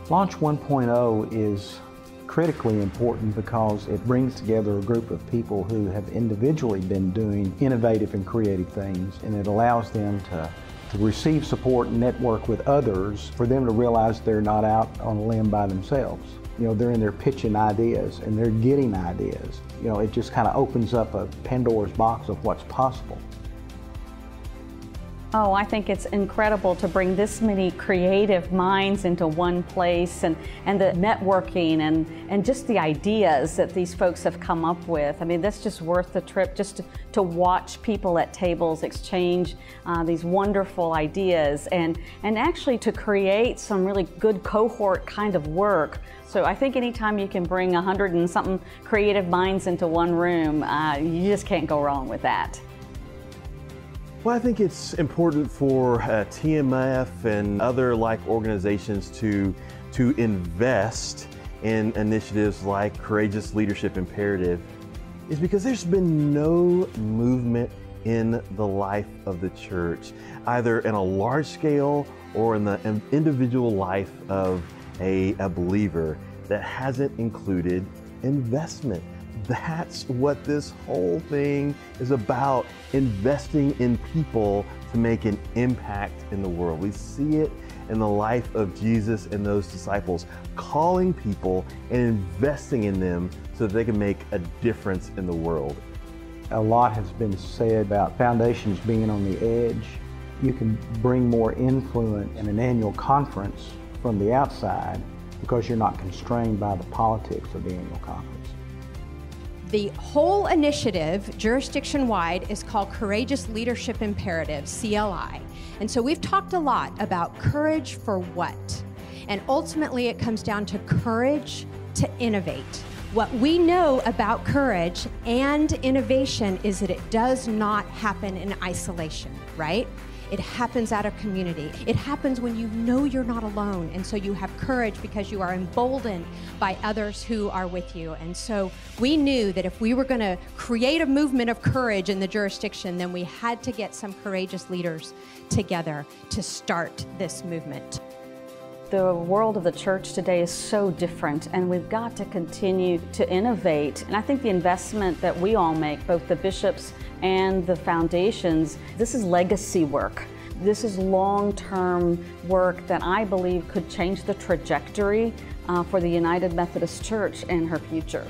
Launch 1.0 is critically important because it brings together a group of people who have individually been doing innovative and creative things, and it allows them to receive support and network with others, for them to realize they're not out on a limb by themselves. You know, they're in there pitching ideas and they're getting ideas. You know, it just kind of opens up a Pandora's box of what's possible. Oh, I think it's incredible to bring this many creative minds into one place, and the networking and just the ideas that these folks have come up with. I mean, that's just worth the trip, just to watch people at tables exchange these wonderful ideas and actually to create some really good cohort kind of work. So I think anytime you can bring 100 and something creative minds into one room, you just can't go wrong with that. Well, I think it's important for TMF and other like organizations to invest in initiatives like Courageous Leadership Imperative, is because there's been no movement in the life of the church, either in a large scale or in the individual life of a believer, that hasn't included investment. That's what this whole thing is about, investing in people to make an impact in the world. We see it in the life of Jesus and those disciples, calling people and investing in them so that they can make a difference in the world. A lot has been said about foundations being on the edge. You can bring more influence in an annual conference from the outside because you're not constrained by the politics of the annual conference. The whole initiative, jurisdiction-wide, is called Courageous Leadership Imperative, CLI. And so we've talked a lot about courage for what? And ultimately it comes down to courage to innovate. What we know about courage and innovation is that it does not happen in isolation, right? It happens out of community. It happens when you know you're not alone, and so you have courage because you are emboldened by others who are with you. And so we knew that if we were going to create a movement of courage in the jurisdiction, then we had to get some courageous leaders together to start this movement. The world of the church today is so different, and we've got to continue to innovate. And I think the investment that we all make, both the bishops and the foundations, this is legacy work. This is long-term work that I believe could change the trajectory for the United Methodist Church and her future.